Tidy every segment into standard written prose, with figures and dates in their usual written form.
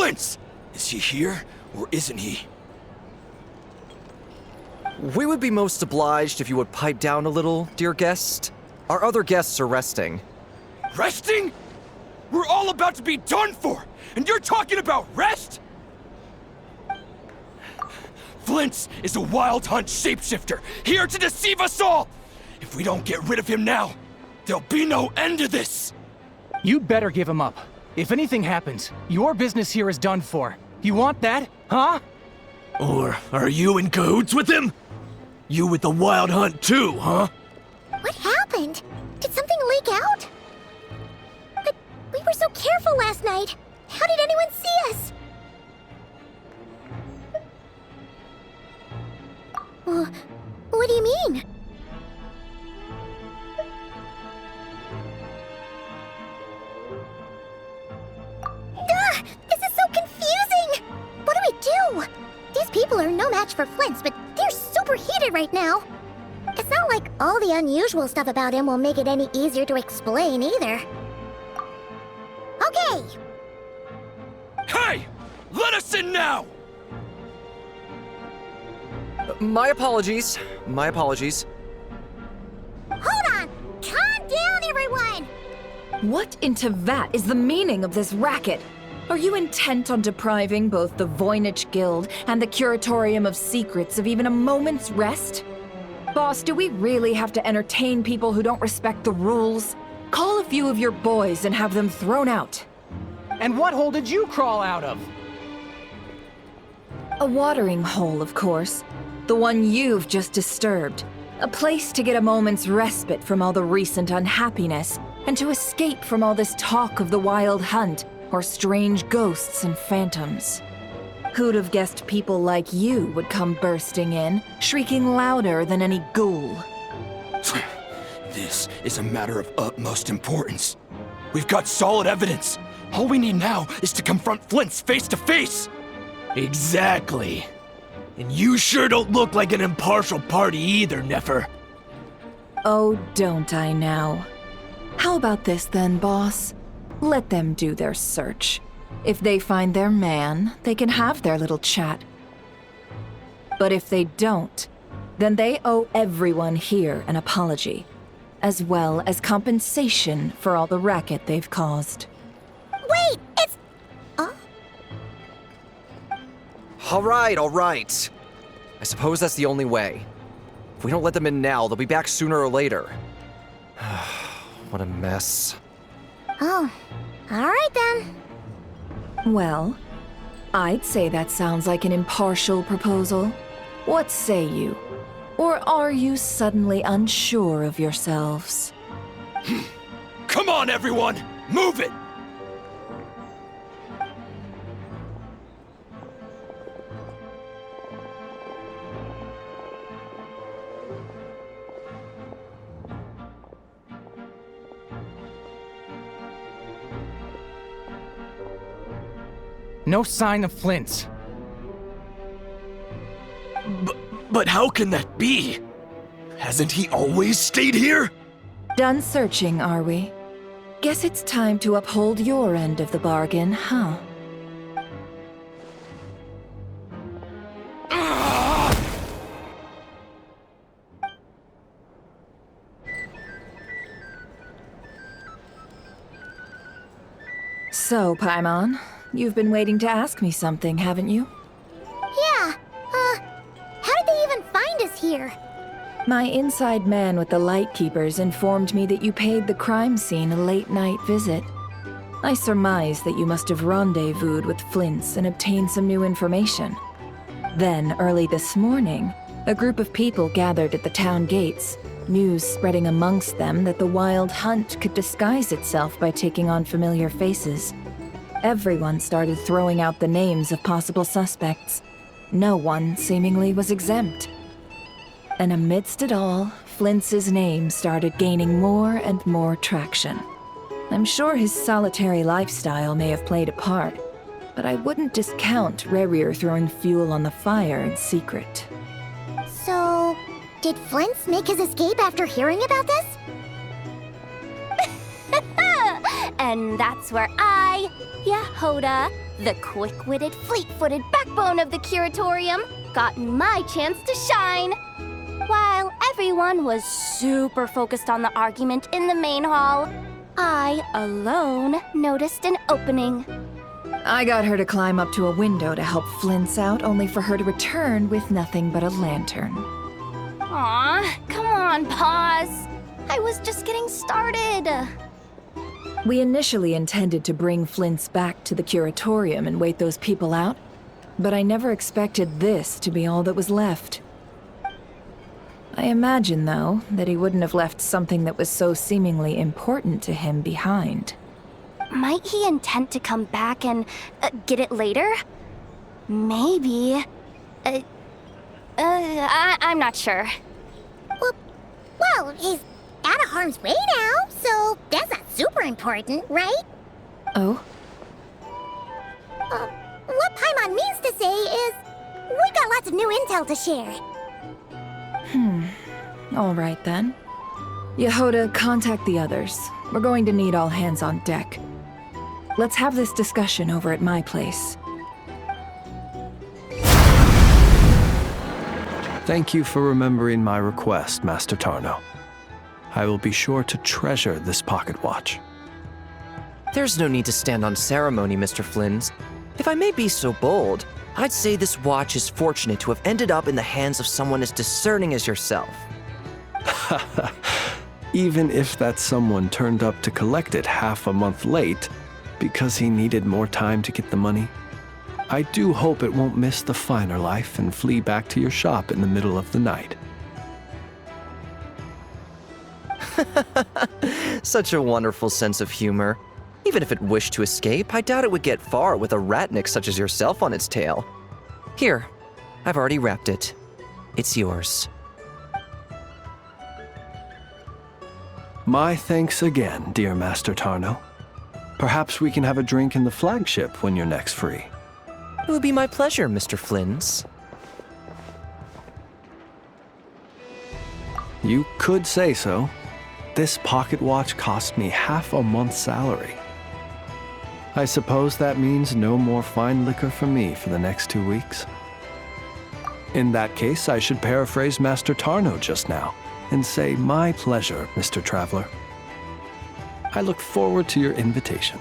Flint's! Is he here, or isn't he? We would be most obliged if you would pipe down a little, dear guest. Our other guests are resting. Resting? We're all about to be done for, and you're talking about rest? Flint's is a wild hunt shapeshifter, here to deceive us all! If we don't get rid of him now, there'll be no end to this! You better give him up. If anything happens, your business here is done for. You want that, huh? Or are you in cahoots with him? You with the wild hunt too, huh? What happened? Did something leak out? But we were so careful last night. How did anyone see us? What do you mean? This is so confusing! What do we do? These people are no match for Flint's, but they're super heated right now. It's not like all the unusual stuff about him will make it any easier to explain either. Okay! Hey! Let us in now! My apologies. My apologies. Hold on! Calm down, everyone! What in Tevat is the meaning of this racket? Are you intent on depriving both the Voynich Guild and the Curatorium of Secrets of even a moment's rest? Boss, do we really have to entertain people who don't respect the rules? Call a few of your boys and have them thrown out. And what hole did you crawl out of? A watering hole, of course. The one you've just disturbed. A place to get a moment's respite from all the recent unhappiness, and to escape from all this talk of the wild hunt, or strange ghosts and phantoms. Who'd have guessed people like you would come bursting in, shrieking louder than any ghoul? This is a matter of utmost importance. We've got solid evidence. All we need now is to confront Flint's face to face. Exactly. And you sure don't look like an impartial party either, Nefer. Oh, don't I now? How about this then, boss? Let them do their search. If they find their man, they can have their little chat. But if they don't, then they owe everyone here an apology, as well as compensation for all the racket they've caused. Wait, it's... All right. I suppose that's the only way. If we don't let them in now, they'll be back sooner or later. What a mess. Oh, all right then. Well, I'd say that sounds like an impartial proposal. What say you? Or are you suddenly unsure of yourselves? Come on, everyone! Move it! No sign of Flint's. But how can that be? Hasn't he always stayed here? Done searching, are we? Guess it's time to uphold your end of the bargain, huh? So, Paimon, you've been waiting to ask me something, haven't you? Yeah, how did they even find us here? My inside man with the Lightkeepers informed me that you paid the crime scene a late-night visit. I surmise that you must have rendezvoused with Flint's and obtained some new information. Then, early this morning, a group of people gathered at the town gates, news spreading amongst them that the wild hunt could disguise itself by taking on familiar faces. Everyone started throwing out the names of possible suspects. No one, seemingly, was exempt. And amidst it all, Flint's name started gaining more and more traction. I'm sure his solitary lifestyle may have played a part, but I wouldn't discount Rerir throwing fuel on the fire in secret. So, did Flint's make his escape after hearing about this? And that's where I, Yehoda, the quick-witted, fleet-footed backbone of the curatorium, got my chance to shine. While everyone was super focused on the argument in the main hall, I alone noticed an opening. I got her to climb up to a window to help Flint's out, only for her to return with nothing but a lantern. Aw, come on, pause. I was just getting started. We initially intended to bring Flint's back to the curatorium and wait those people out, but I never expected this to be all that was left. I imagine, though, that he wouldn't have left something that was so seemingly important to him behind. Might he intend to come back and get it later? Maybe. I'm not sure. Well, he's out of harm's way now, so that's not super important, right? Oh? What Paimon means to say is, we got lots of new intel to share. All right then. Yehoda, contact the others. We're going to need all hands on deck. Let's have this discussion over at my place. Thank you for remembering my request, Master Tarno. I will be sure to treasure this pocket watch. There's no need to stand on ceremony, Mr. Flynns. If I may be so bold, I'd say this watch is fortunate to have ended up in the hands of someone as discerning as yourself. Even if that someone turned up to collect it half a month late because he needed more time to get the money, I do hope it won't miss the finer life and flee back to your shop in the middle of the night. Such a wonderful sense of humor. Even if it wished to escape, I doubt it would get far with a ratnik such as yourself on its tail. Here, I've already wrapped it. It's yours. My thanks again, dear Master Tarno. Perhaps we can have a drink in the flagship when you're next free. It would be my pleasure, Mr. Flynns. You could say so. This pocket watch cost me half a month's salary. I suppose that means no more fine liquor for me for the next 2 weeks. In that case, I should paraphrase Master Tarno just now and say, my pleasure, Mr. Traveler. I look forward to your invitation.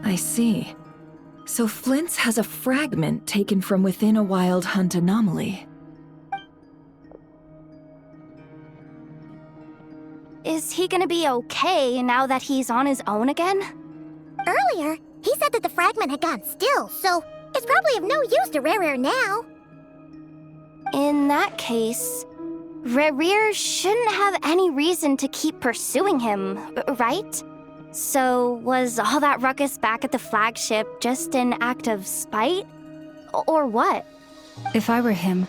I see. So Flint's has a fragment taken from within a wild hunt anomaly. Is he gonna be okay now that he's on his own again? Earlier, he said that the fragment had gone still, so it's probably of no use to Rare now. In that case, Rerir shouldn't have any reason to keep pursuing him, right? So, was all that ruckus back at the flagship just an act of spite? Or what? If I were him,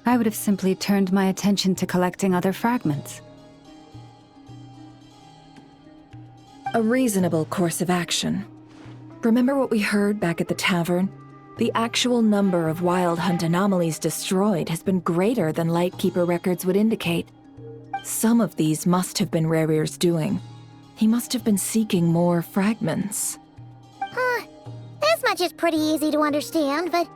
I would have simply turned my attention to collecting other fragments. A reasonable course of action. Remember what we heard back at the tavern? The actual number of wild hunt anomalies destroyed has been greater than Lightkeeper records would indicate. Some of these must have been Rerir's doing. He must have been seeking more fragments. This much is pretty easy to understand, but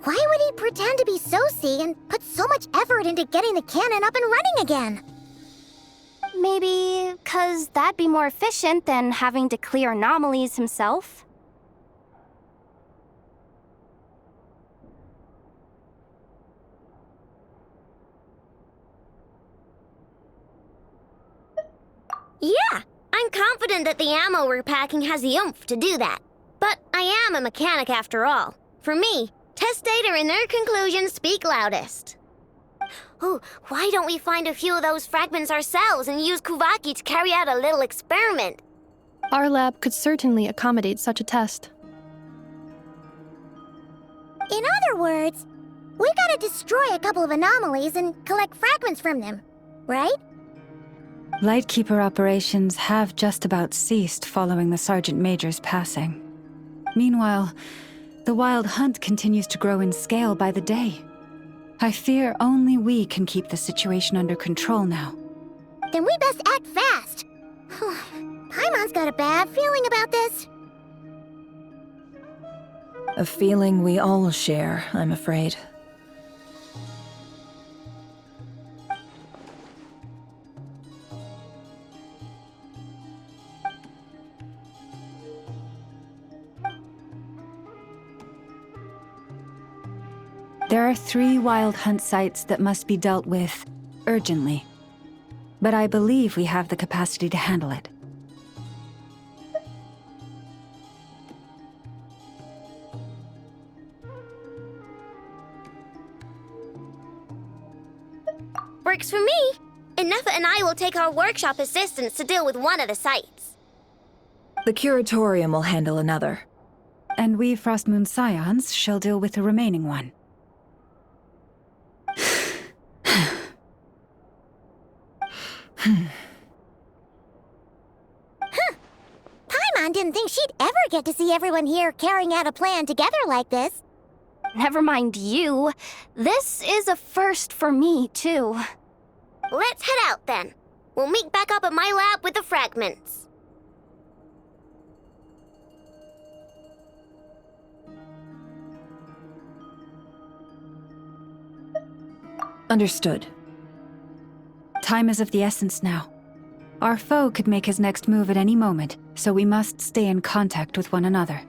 why would he pretend to be Soci and put so much effort into getting the cannon up and running again? Maybe 'cause that'd be more efficient than having to clear anomalies himself? Yeah, I'm confident that the ammo we're packing has the oomph to do that. But I am a mechanic after all. For me, test data and their conclusions speak loudest. Ooh, why don't we find a few of those fragments ourselves and use Kuvaki to carry out a little experiment? Our lab could certainly accommodate such a test. In other words, We gotta destroy a couple of anomalies and collect fragments from them, right? Lightkeeper operations have just about ceased following the Sergeant Major's passing. Meanwhile, the Wild Hunt continues to grow in scale by the day. I fear only we can keep the situation under control now. Then we best act fast. Paimon's got a bad feeling about this. A feeling we all share, I'm afraid. There are 3 Wild Hunt sites that must be dealt with urgently. But I believe we have the capacity to handle it. Works for me. Ineffa and I will take our workshop assistants to deal with one of the sites. The Curatorium will handle another. And we Frostmoon Scions shall deal with the remaining one. Paimon didn't think she'd ever get to see everyone here carrying out a plan together like this. Never mind you. This is a first for me, too. Let's head out then. We'll meet back up at my lab with the fragments. Understood. Time is of the essence now. Our foe could make his next move at any moment, so we must stay in contact with one another.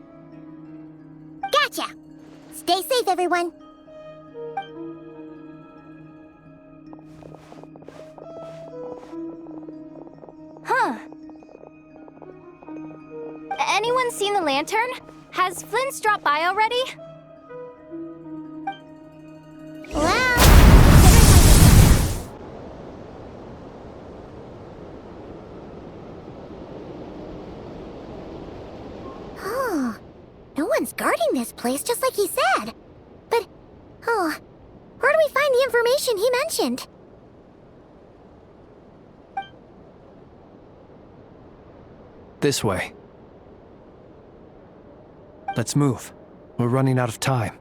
Gotcha! Stay safe, everyone. Huh. Anyone seen the lantern? Has Flint's dropped by already? No one's guarding this place, just like he said. But, where do we find the information he mentioned? This way. Let's move. We're running out of time.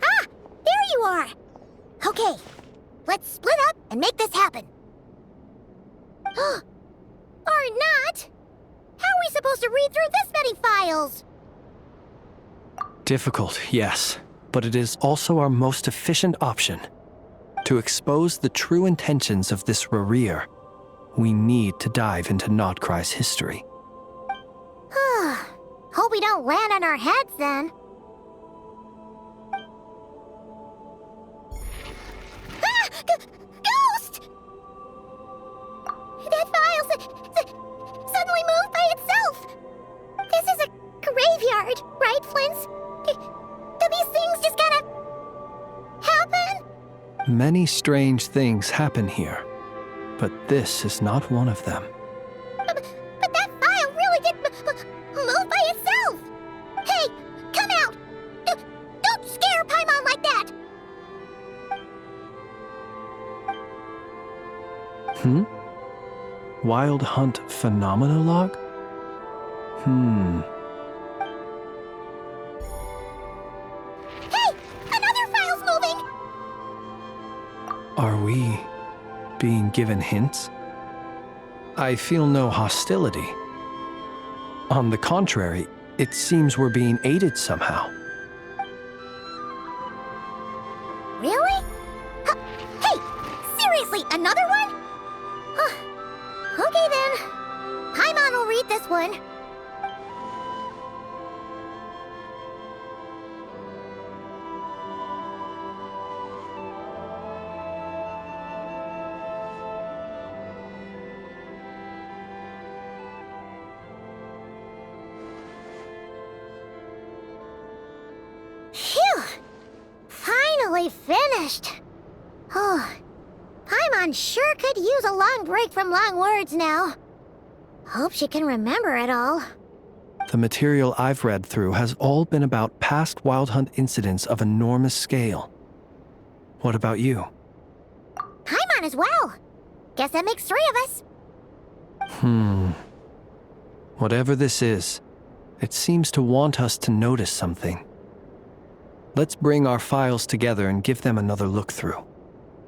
Ah! There you are! Okay, let's split up and make this happen. Or not! How are we supposed to read through this many files? Difficult, yes, but it is also our most efficient option. To expose the true intentions of this Rereer, we need to dive into Notcry's history. Hope we don't land on our heads then. Ghost! That file suddenly moved by itself! This is a graveyard, right, Flint's? Do these things just kind of happen? Many strange things happen here, but this is not one of them. But that file really did move by itself! Hey, come out! Don't scare Paimon like that! Wild Hunt Phenomenologue? Hey! Another file's moving! Are we being given hints? I feel no hostility. On the contrary, it seems we're being aided somehow. Really? Hey! Seriously, another one? Okay then. Paimon will read this one. Phew! Finally finished. Oh, Paimon sure could use a long break from long words now. Hope she can remember it all. The material I've read through has all been about past Wild Hunt incidents of enormous scale. What about you? Paimon as well. Guess that makes 3 of us. Whatever this is, it seems to want us to notice something. Let's bring our files together and give them another look through.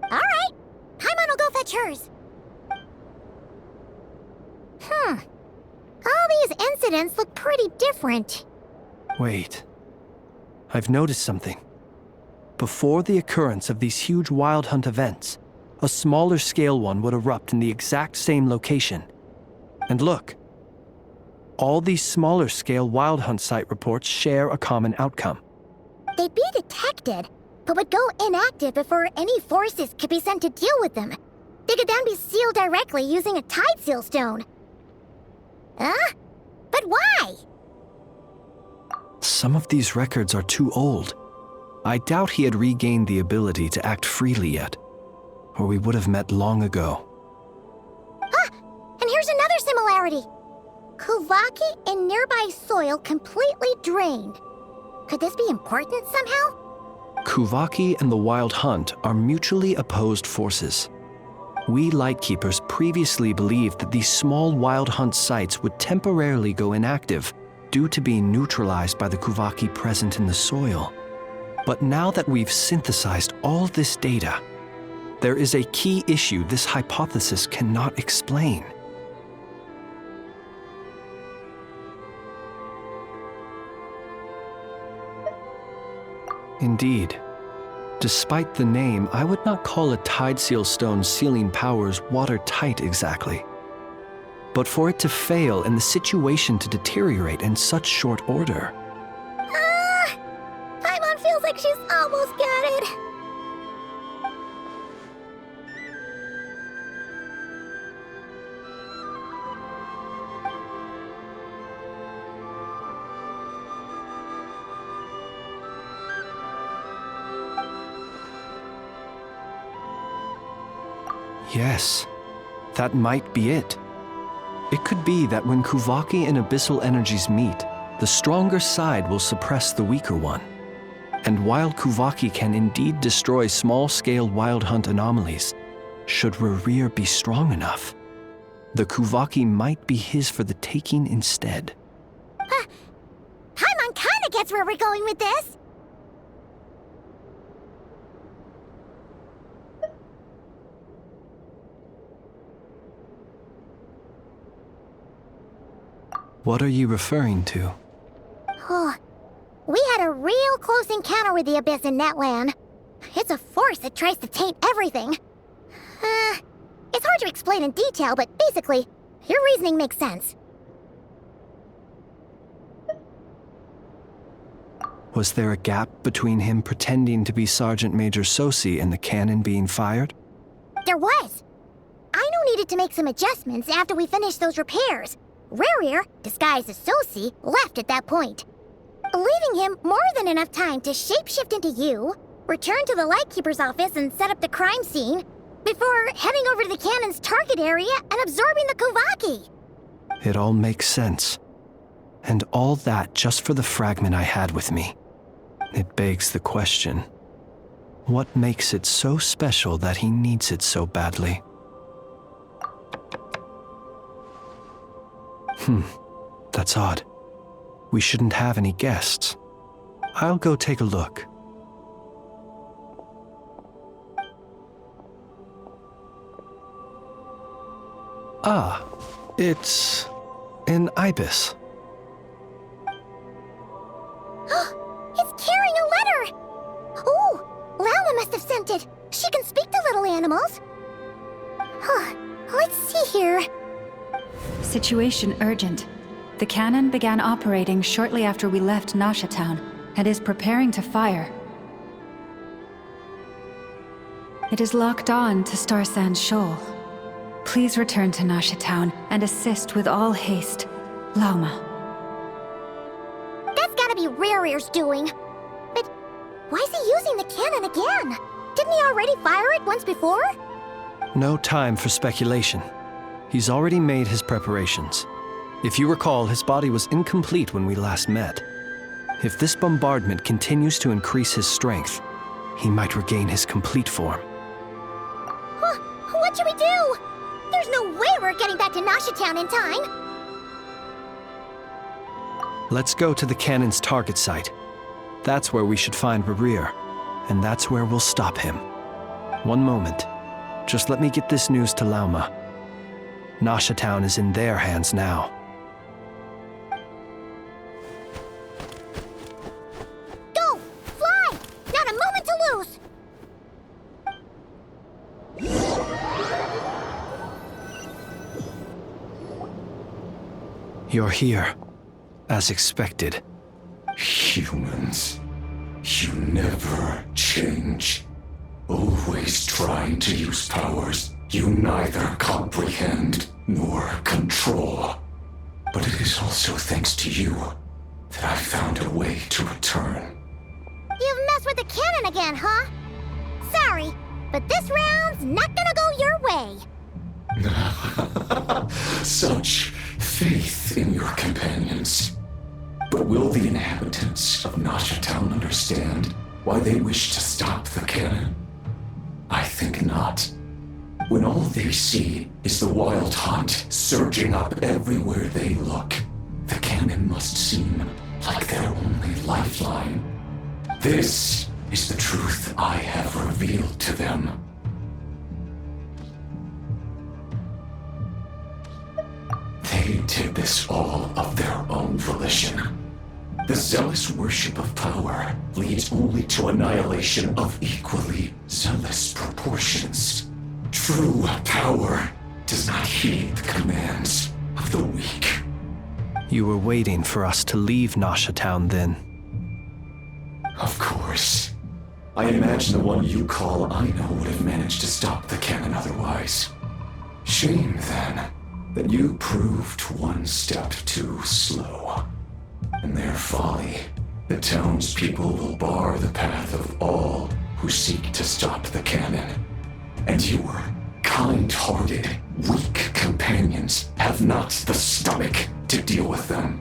Alright. Paimon will go fetch hers. All these incidents look pretty different. Wait. I've noticed something. Before the occurrence of these huge Wild Hunt events, a smaller scale one would erupt in the exact same location. And look. All these smaller scale Wild Hunt site reports share a common outcome. They'd be detected, but would go inactive before any forces could be sent to deal with them. They could then be sealed directly using a tide seal stone. Huh? But why? Some of these records are too old. I doubt he had regained the ability to act freely yet, or we would have met long ago. And here's another similarity. Kuvaki and nearby soil completely drained. Could this be important somehow? Kuvaki and the Wild Hunt are mutually opposed forces. We Lightkeepers previously believed that these small Wild Hunt sites would temporarily go inactive due to being neutralized by the Kuvaki present in the soil. But now that we've synthesized all this data, there is a key issue this hypothesis cannot explain. Indeed. Despite the name, I would not call a tide seal stone's sealing powers watertight exactly. But for it to fail and the situation to deteriorate in such short order. Paimon feels like she's almost got it. Yes, that might be it. It could be that when Kuvaki and abyssal energies meet, the stronger side will suppress the weaker one. And while Kuvaki can indeed destroy small-scale Wild Hunt anomalies, should Rerir be strong enough, the Kuvaki might be his for the taking instead. Paimon kinda gets where we're going with this. What are you referring to? We had a real close encounter with the Abyss in Netland. It's a force that tries to taint everything. It's hard to explain in detail, but basically, your reasoning makes sense. Was there a gap between him pretending to be Sergeant Major Sosi and the cannon being fired? There was. Aino needed to make some adjustments after we finished those repairs. Rerir, disguised as Sosi, left at that point, leaving him more than enough time to shapeshift into you, return to the Lightkeeper's office and set up the crime scene, before heading over to the cannon's target area and absorbing the Kuvaki. It all makes sense. And all that just for the fragment I had with me. It begs the question, what makes it so special that he needs it so badly? That's odd. We shouldn't have any guests. I'll go take a look. Ah, it's an ibis. It's carrying a letter! Ooh, Lama must have sent it. She can speak to little animals. Let's see here. Situation urgent. The cannon began operating shortly after we left Nasha Town and is preparing to fire. It is locked on to Star Sand Shoal. Please return to Nasha Town and assist with all haste. Lauma. That's gotta be Rerir's doing. But why is he using the cannon again? Didn't he already fire it once before? No time for speculation. He's already made his preparations. If you recall, his body was incomplete when we last met. If this bombardment continues to increase his strength, he might regain his complete form. What should we do? There's no way we're getting back to Nasha Town in time. Let's go to the cannon's target site. That's where we should find Rerir, and that's where we'll stop him. One moment. Just let me get this news to Lauma. Nasha Town is in their hands now. Go! Fly! Not a moment to lose! You're here, as expected. Humans, you never change. Always trying to use powers you neither comprehend nor control. But it is also thanks to you that I found a way to return. You've messed with the cannon again, huh? Sorry, but this round's not gonna go your way. Such faith in your companions. But will the inhabitants of Nasha Town understand why they wish to stop the cannon? I think not. When all they see is the wild hunt surging up everywhere they look, the cannon must seem like their only lifeline. This is the truth I have revealed to them. They did this all of their own volition. The zealous worship of power leads only to annihilation of equally zealous proportions. True power does not heed the commands of the weak. You were waiting for us to leave Nasha Town then. Of course. I imagine the one you call Aino would have managed to stop the cannon otherwise. Shame, then, that you proved one step too slow. In their folly, the townspeople will bar the path of all who seek to stop the cannon. And your kind-hearted, weak companions have not the stomach to deal with them.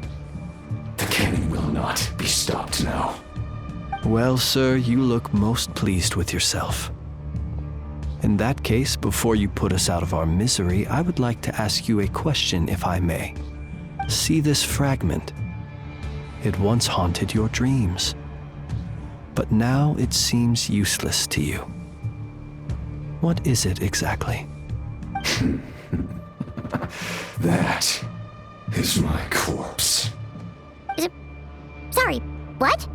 The cannon will not be stopped now. Well, sir, you look most pleased with yourself. In that case, before you put us out of our misery, I would like to ask you a question, if I may. See this fragment? It once haunted your dreams, but now it seems useless to you. What is it exactly? That is my corpse. Sorry, what?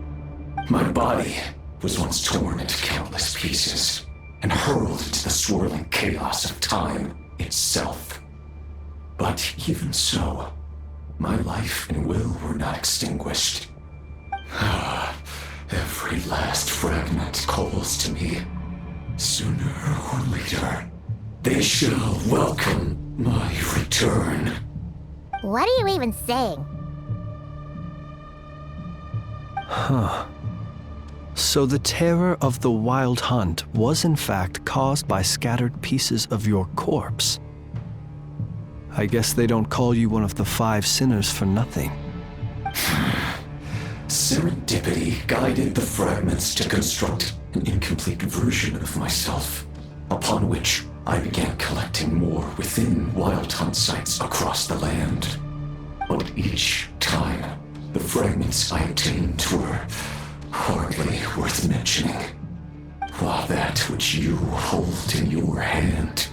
My body was once torn into countless pieces and hurled into the swirling chaos of time itself. But even so, my life and will were not extinguished. Every last fragment calls to me. Sooner or later, they shall welcome my return. What are you even saying? Huh. So the terror of the Wild Hunt was in fact caused by scattered pieces of your corpse. I guess they don't call you one of the 5 sinners for nothing. Serendipity guided the fragments to construct an incomplete version of myself, upon which I began collecting more within Wild Hunt sites across the land. But each time, the fragments I obtained were hardly worth mentioning, while that which you hold in your hand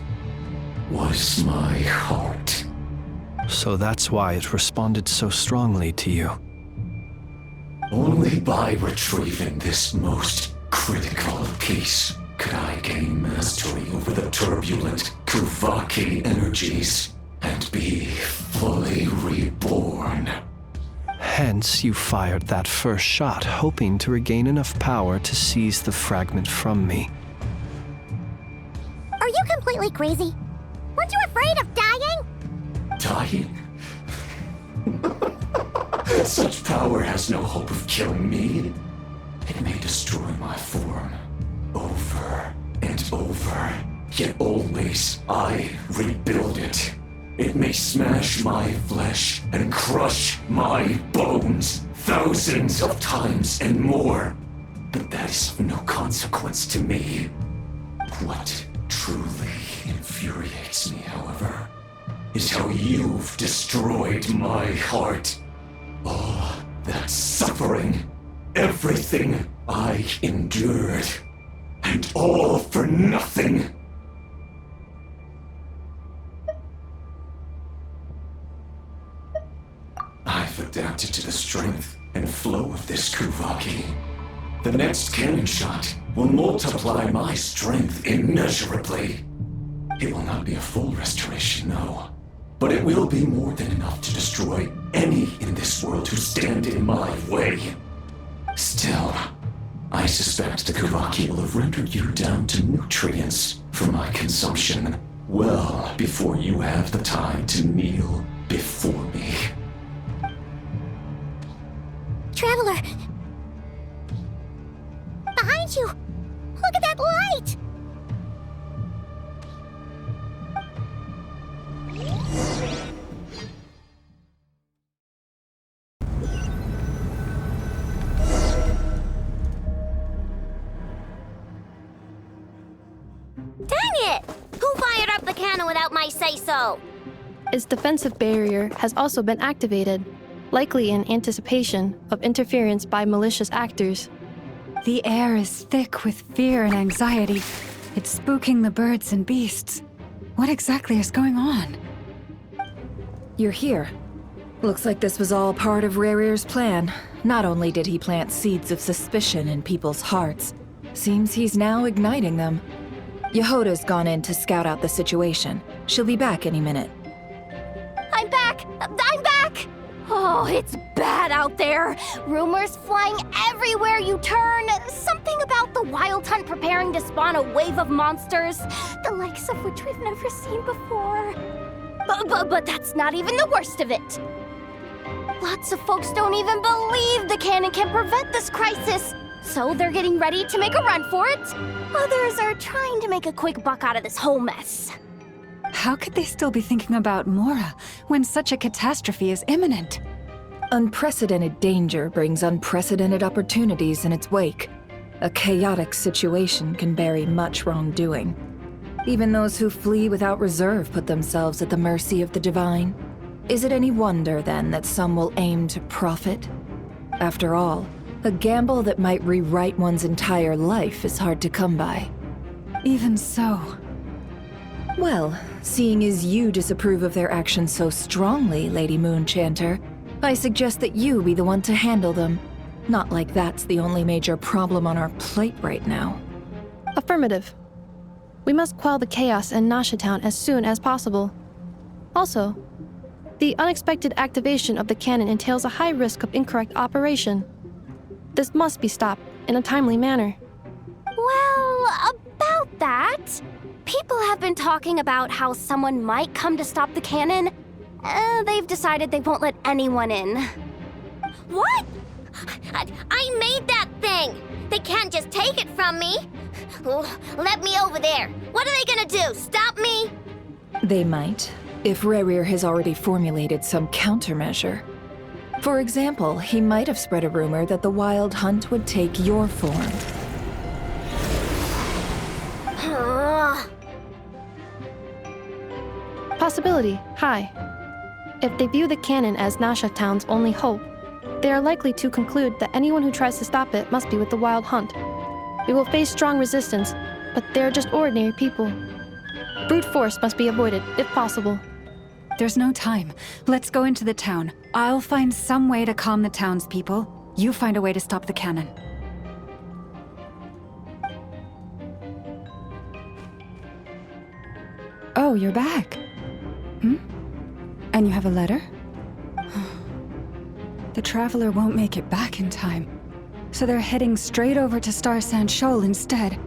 was my heart. So that's why it responded so strongly to you. Only by retrieving this most critical piece could I gain mastery over the turbulent Kuvaki energies and be fully reborn. Hence, you fired that first shot, hoping to regain enough power to seize the fragment from me. Are you completely crazy? Weren't you afraid of dying? Dying? Such power has no hope of killing me. It may destroy my form over and over, yet always I rebuild it. It may smash my flesh and crush my bones thousands of times and more, but that is of no consequence to me. What truly infuriates me, however, is how you've destroyed my heart. All that suffering, everything I endured, and all for nothing. I've adapted to the strength and flow of this Kuvaki. The next cannon shot will multiply my strength immeasurably. It will not be a full restoration, no. But it will be more than enough to destroy any in this world who stand in my way. Still, I suspect the Kuvaki will have rendered you down to nutrients for my consumption well before you have the time to kneel before me. Traveler! Behind you! Look at that light! Dang it! Who fired up the cannon without my say-so? Its defensive barrier has also been activated, likely in anticipation of interference by malicious actors. The air is thick with fear and anxiety. It's spooking the birds and beasts. What exactly is going on? You're here. Looks like this was all part of Rerir's plan. Not only did he plant seeds of suspicion in people's hearts, seems he's now igniting them. Yehoda's gone in to scout out the situation. She'll be back any minute. I'm back! I'm back! Oh, it's bad out there. Rumors flying everywhere you turn. Something about the Wild Hunt preparing to spawn a wave of monsters, the likes of which we've never seen before. But that's not even the worst of it. Lots of folks don't even believe the cannon can prevent this crisis, so they're getting ready to make a run for it. Others are trying to make a quick buck out of this whole mess. How could they still be thinking about Mora when such a catastrophe is imminent? Unprecedented danger brings unprecedented opportunities in its wake. A chaotic situation can bury much wrongdoing. Even those who flee without reserve put themselves at the mercy of the divine. Is it any wonder, then, that some will aim to profit? After all, a gamble that might rewrite one's entire life is hard to come by. Even so. Well, seeing as you disapprove of their actions so strongly, Lady Moonchanter, I suggest that you be the one to handle them. Not like that's the only major problem on our plate right now. Affirmative. We must quell the chaos in Nasha Town as soon as possible. Also, the unexpected activation of the cannon entails a high risk of incorrect operation. This must be stopped in a timely manner. Well, about that, people have been talking about how someone might come to stop the cannon. They've decided they won't let anyone in. What? I made that thing! They can't just take it from me! Oh, let me over there! What are they gonna do, stop me? They might, if Rerir has already formulated some countermeasure. For example, he might have spread a rumor that the Wild Hunt would take your form. Possibility high. If they view the cannon as Nasha Town's only hope, they are likely to conclude that anyone who tries to stop it must be with the Wild Hunt. We will face strong resistance, but they're just ordinary people. Brute force must be avoided, if possible. There's no time. Let's go into the town. I'll find some way to calm the townspeople. You find a way to stop the cannon. Oh, you're back. And you have a letter? The Traveler won't make it back in time. So they're heading straight over to Star Sand Shoal instead.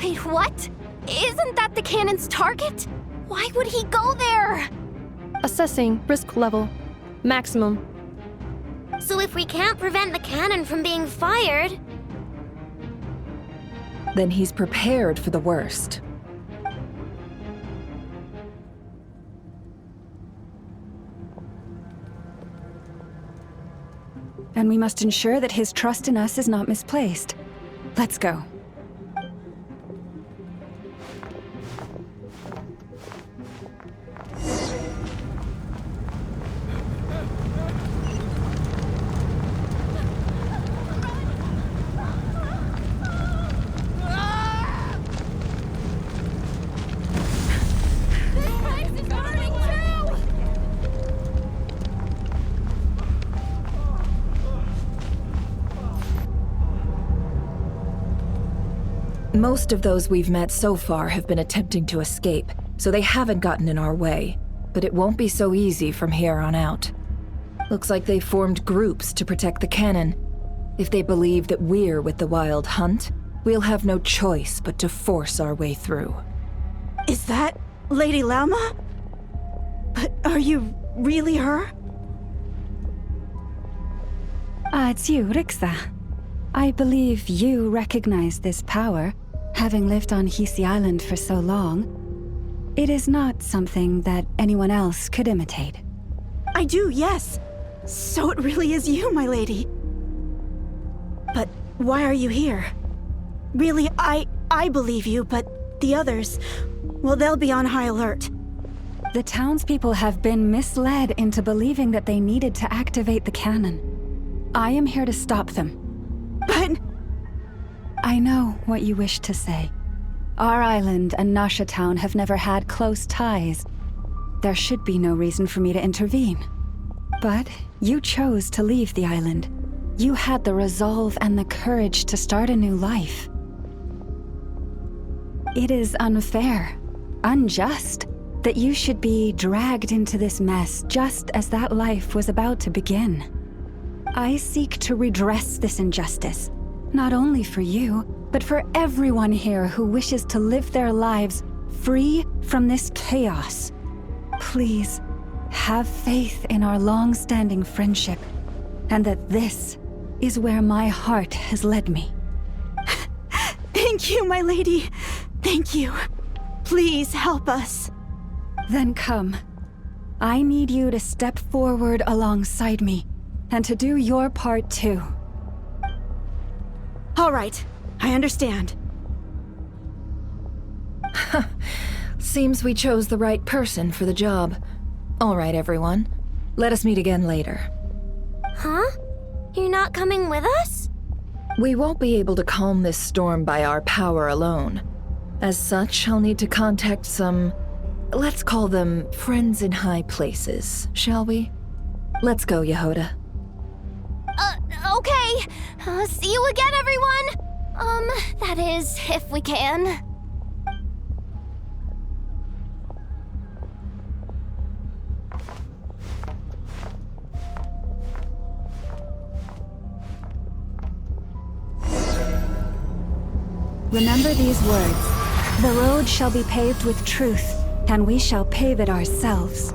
Wait, what? Isn't that the cannon's target? Why would he go there? Assessing risk level. Maximum. So if we can't prevent the cannon from being fired... Then he's prepared for the worst. and we must ensure that his trust in us is not misplaced. Let's go. Most of those we've met so far have been attempting to escape, so they haven't gotten in our way. But it won't be so easy from here on out. Looks like they formed groups to protect the cannon. If they believe that we're with the Wild Hunt, we'll have no choice but to force our way through. Is that Lady Lauma? But are you really her? It's you, Rixa. I believe you recognize this power, having lived on Hisi Island for so long. It is not something that anyone else could imitate. I do, yes. So it really is you, my lady. But why are you here? Really, I believe you, but the others, well, they'll be on high alert. The townspeople have been misled into believing that they needed to activate the cannon. I am here to stop them. But... I know what you wish to say. Our island and Nasha Town have never had close ties. There should be no reason for me to intervene. But you chose to leave the island. You had the resolve and the courage to start a new life. It is unfair, unjust, that you should be dragged into this mess just as that life was about to begin. I seek to redress this injustice, not only for you, but for everyone here who wishes to live their lives free from this chaos. Please, have faith in our long-standing friendship, and that this is where my heart has led me. Thank you, my lady. Thank you. Please help us. Then come. I need you to step forward alongside me, and to do your part too. All right, I understand. Seems we chose the right person for the job. All right, everyone. Let us meet again later. Huh? You're not coming with us? We won't be able to calm this storm by our power alone. As such, I'll need to contact some... let's call them friends in high places, shall we? Let's go, Yehoda. Okay. See you again, everyone! That is, if we can. Remember these words. The road shall be paved with truth, and we shall pave it ourselves.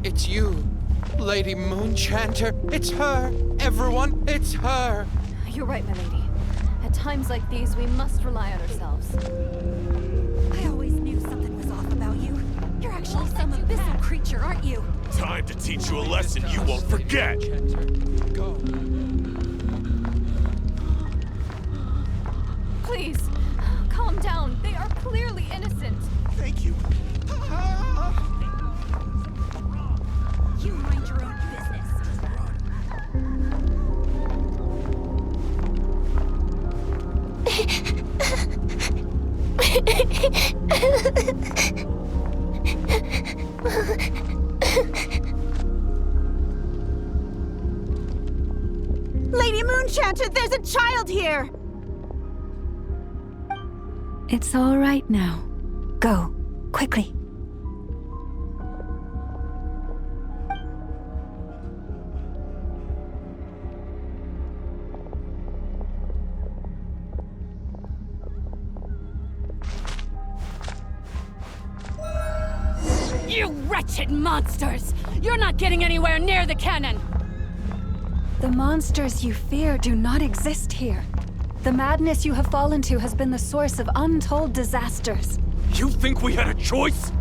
It's you, Lady Moonchanter. It's her. Everyone, it's her. You're right, my lady. At times like these, we must rely on ourselves. I always knew something was off about you. You're actually some abyssal creature, aren't you? Time to teach you a lesson you won't forget. Go. Please, calm down. They are clearly innocent. Thank you. You mind your own business. Lady Moonchanter, there's a child here! It's all right now. Go, quickly. You wretched monsters! You're not getting anywhere near the cannon! The monsters you fear do not exist here. The madness you have fallen to has been the source of untold disasters. You think we had a choice?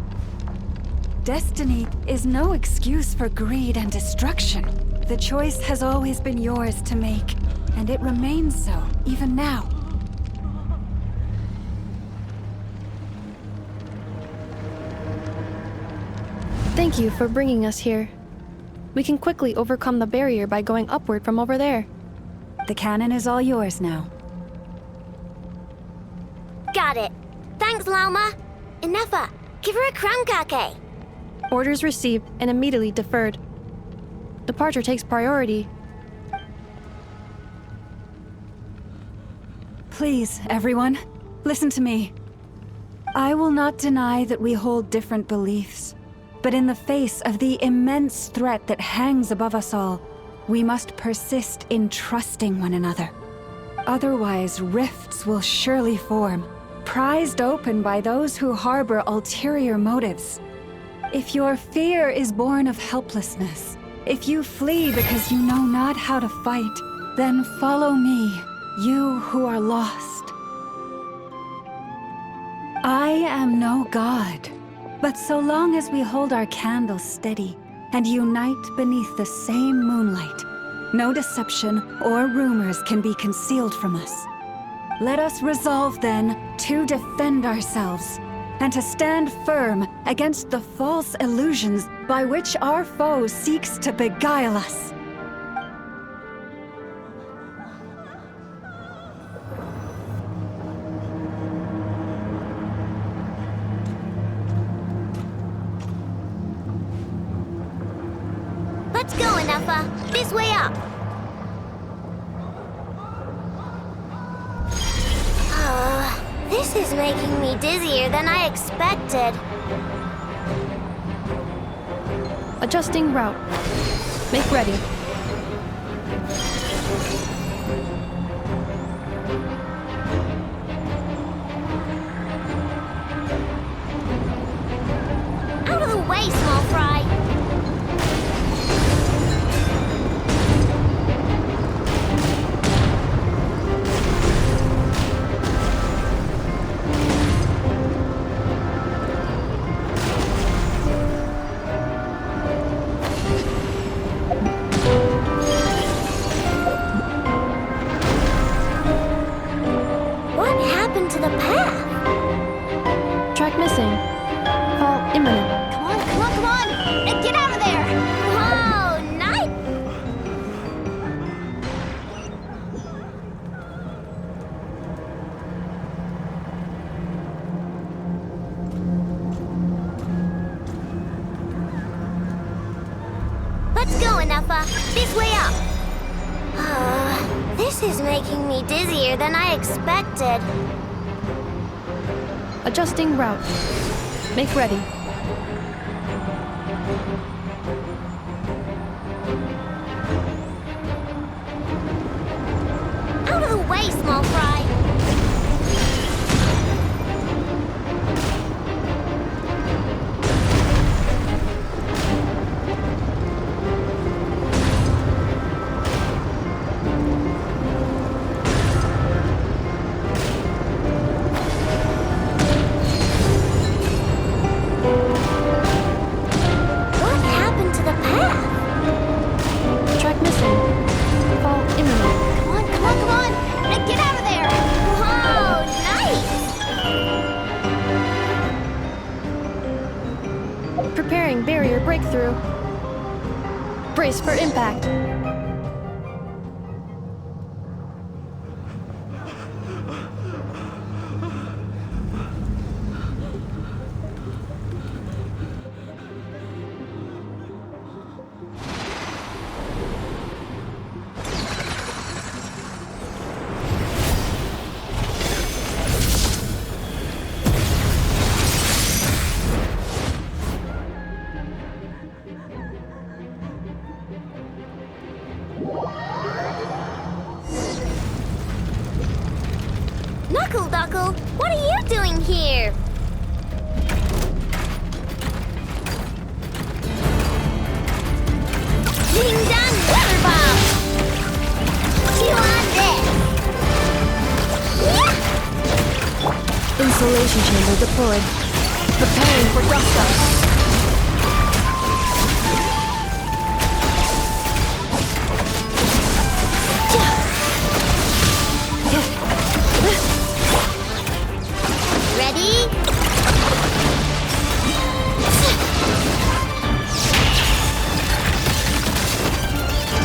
Destiny is no excuse for greed and destruction. The choice has always been yours to make, and it remains so, even now. Thank you for bringing us here. We can quickly overcome the barrier by going upward from over there. The cannon is all yours now. Got it. Thanks, Lauma. Inefa, give her a crown kake. Orders received and immediately deferred. Departure takes priority. Please, everyone, listen to me. I will not deny that we hold different beliefs, but in the face of the immense threat that hangs above us all, we must persist in trusting one another. Otherwise, rifts will surely form, prized open by those who harbor ulterior motives. If your fear is born of helplessness, if you flee because you know not how to fight, then follow me, you who are lost. I am no god, but so long as we hold our candles steady and unite beneath the same moonlight, no deception or rumors can be concealed from us. Let us resolve then to defend ourselves and to stand firm against the false illusions by which our foe seeks to beguile us. Let's go, Inefa. This way up. This is making me dizzier than I expected. Adjusting route. Make ready. Out of the way, small fry. Let's go, Inefa. This way up. This is making me dizzier than I expected. Adjusting route. Make ready. Out of the way, small fry. Preparing barrier breakthrough. Brace for impact. Knuckle, what are you doing here? Ding dong weather bomb! Chew on this! Yeah! Insulation chamber deployed. Preparing for dust up.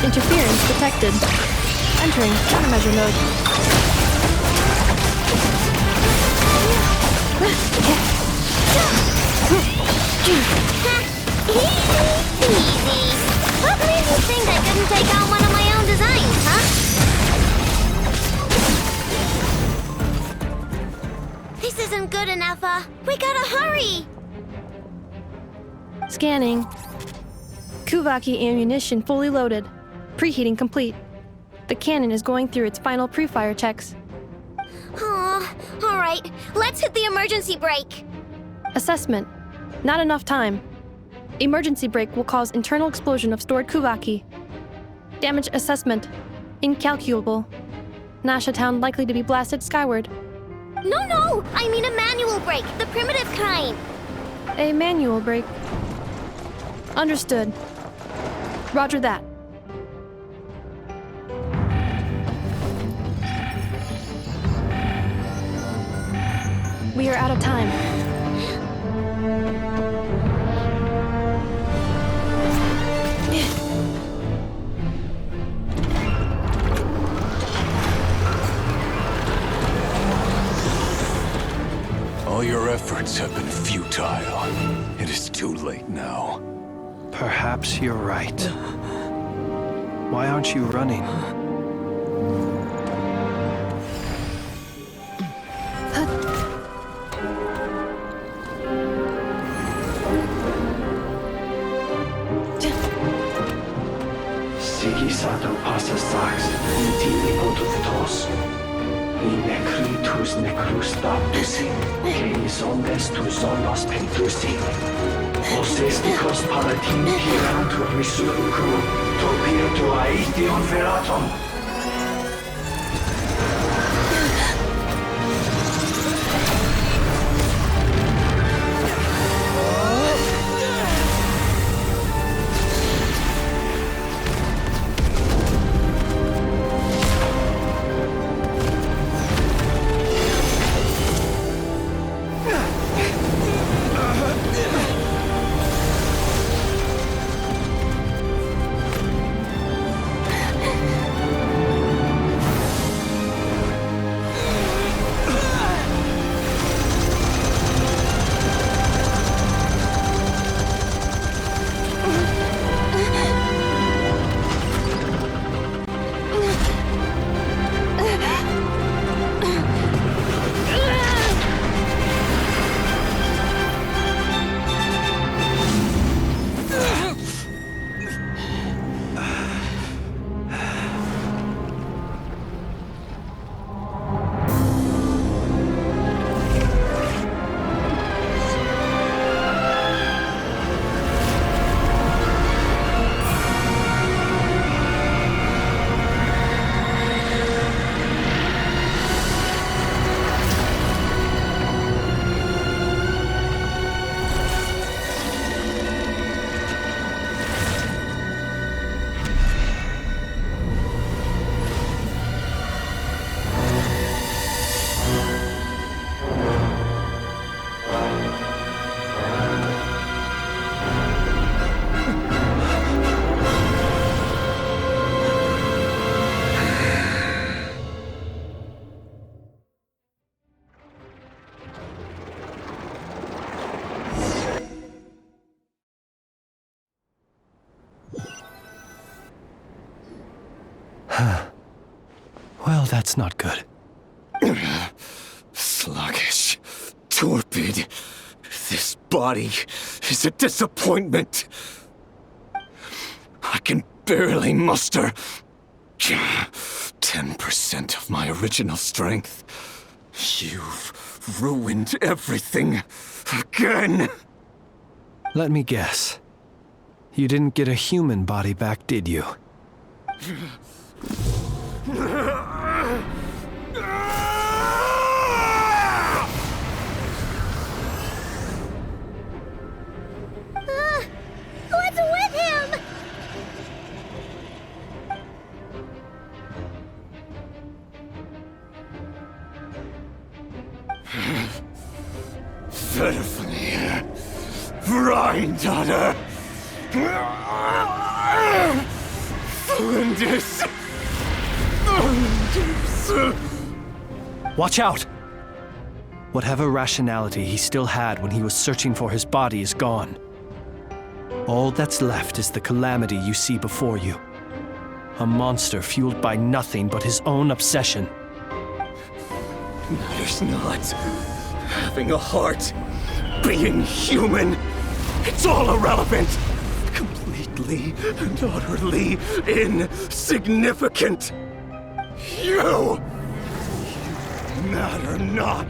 Interference detected. Entering countermeasure mode. Easy. What made you think I couldn't take on one of my own designs, huh? This isn't good enough, we gotta hurry! Scanning. Kuvaki ammunition fully loaded. Preheating complete. The cannon is going through its final pre-fire checks. Aw, alright, let's hit the emergency brake. Assessment. Not enough time. Emergency brake will cause internal explosion of stored Kuvaki. Damage assessment. Incalculable. Nasha Town likely to be blasted skyward. No, I mean a manual brake, the primitive kind. A manual brake. Understood. Roger that. We are out of time. All your efforts have been futile. It is too late now. Perhaps you're right. Why aren't you running? Sigisato passa sax, intimi potutos. In necritus necrus baptusi, cenis ondes tu zonos pentusi. Osesticos palatin pirantur resurcum, torpirtu aetion veratum. Well, that's not good. Sluggish. Torpid. This body is a disappointment. I can barely muster 10% of my original strength. You've ruined everything again. Let me guess. You didn't get a human body back, did you? What's with him? Verfnir. Rheindaughter. Undes! Watch out! Whatever rationality he still had when he was searching for his body is gone. All that's left is the calamity you see before you. A monster fueled by nothing but his own obsession. Matters not. Having a heart, being human, it's all irrelevant. Completely and utterly insignificant. You matter not.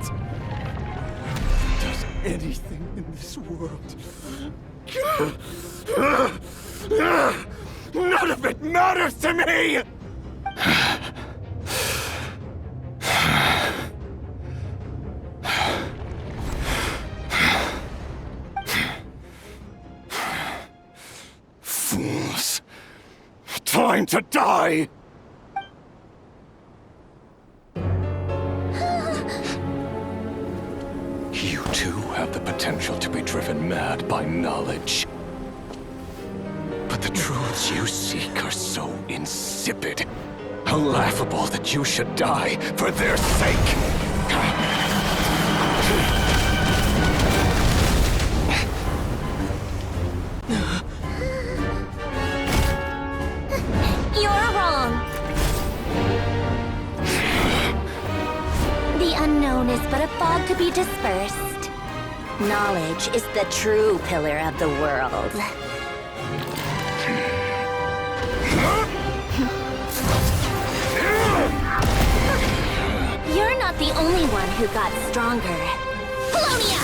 Does anything in this world? None of it matters to me! Fools. Time to die! You too have the potential to be driven mad by knowledge. But the truths you seek are so insipid, laughable that you should die for their sake. You're wrong. The unknown is but a fog to be dispersed. Knowledge is the true pillar of the world. You're not the only one who got stronger. Polonia!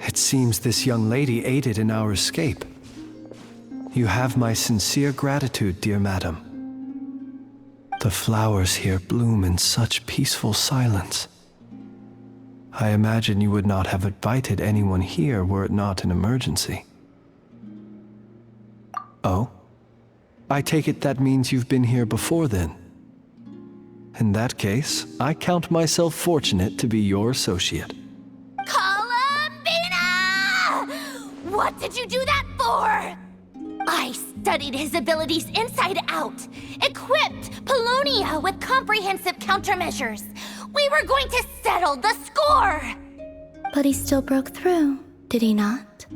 It seems this young lady aided in our escape. You have my sincere gratitude, dear madam. The flowers here bloom in such peaceful silence. I imagine you would not have invited anyone here were it not an emergency. Oh? I take it that means you've been here before then. In that case, I count myself fortunate to be your associate. What did you do that for? I studied his abilities inside out, equipped Polonia with comprehensive countermeasures. We were going to settle the score! But he still broke through, did he not?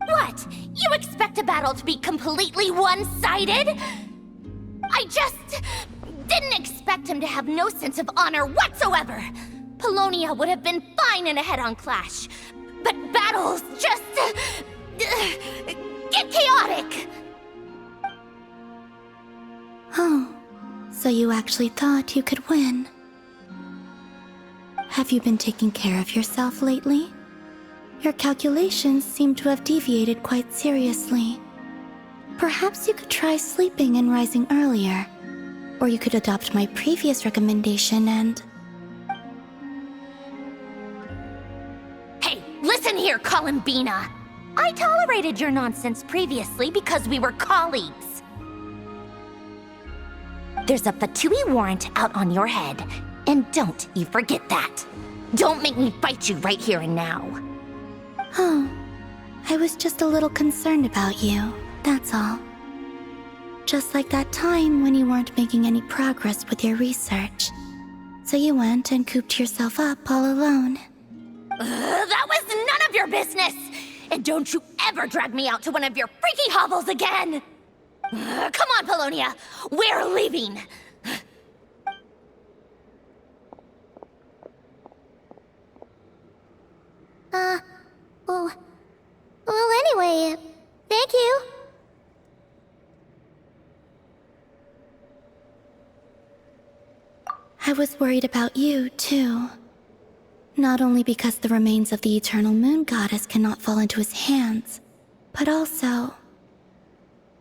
What? You expect a battle to be completely one-sided? I just didn't expect him to have no sense of honor whatsoever. Polonia would have been fine in a head-on clash, but battles just get chaotic. So you actually thought you could win. Have you been taking care of yourself lately? Your calculations seem to have deviated quite seriously. Perhaps you could try sleeping and rising earlier. Or you could adopt my previous recommendation and... Hey, listen here, Columbina! I tolerated your nonsense previously because we were colleagues. There's a Fatui warrant out on your head, and don't you forget that. Don't make me fight you right here and now. Oh, I was just a little concerned about you, that's all. Just like that time when you weren't making any progress with your research. So you went and cooped yourself up all alone. That was none of your business! And don't you ever drag me out to one of your freaky hovels again! Come on, Polonia! We're leaving! Well, anyway, thank you. I was worried about you, too. Not only because the remains of the Eternal Moon Goddess cannot fall into his hands, but also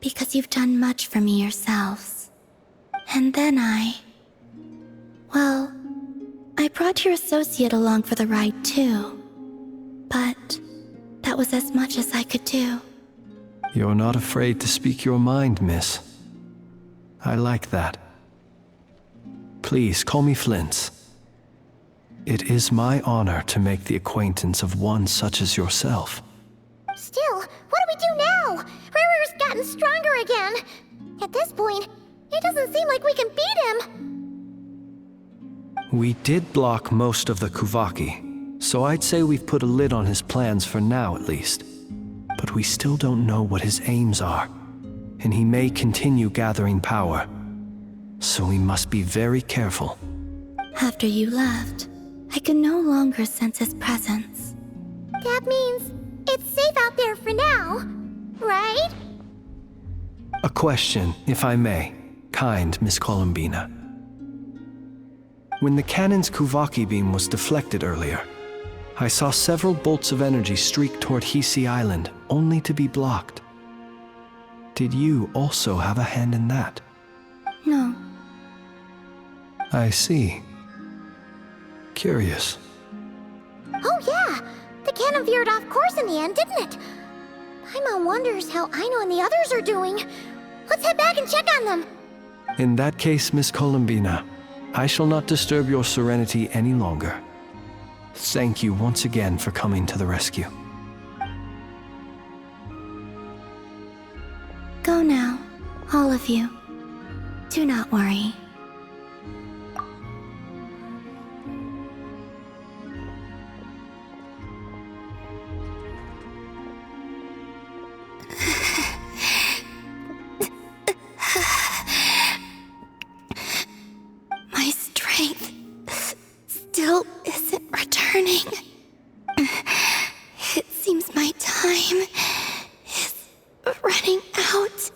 because you've done much for me yourselves. And then well, I brought your associate along for the ride, too. But that was as much as I could do. You're not afraid to speak your mind, miss. I like that. Please call me Flint's. It is my honor to make the acquaintance of one such as yourself. Still, what do we do now? Riri's gotten stronger again. At this point, it doesn't seem like we can beat him. We did block most of the Kuvaki, so I'd say we've put a lid on his plans for now at least. But we still don't know what his aims are, and he may continue gathering power. So we must be very careful. After you left, I could no longer sense his presence. That means it's safe out there for now, right? A question, if I may, kind Miss Columbina. When the cannon's Kuvaki beam was deflected earlier, I saw several bolts of energy streak toward Hisi Island, only to be blocked. Did you also have a hand in that? No. I see. Curious. Oh yeah! The cannon veered off course in the end, didn't it? Paimon wonders how Aino and the others are doing. Let's head back and check on them. In that case, Miss Columbina, I shall not disturb your serenity any longer. Thank you once again for coming to the rescue. Go now, all of you. Do not worry. My strength still isn't returning. It seems my time is running out.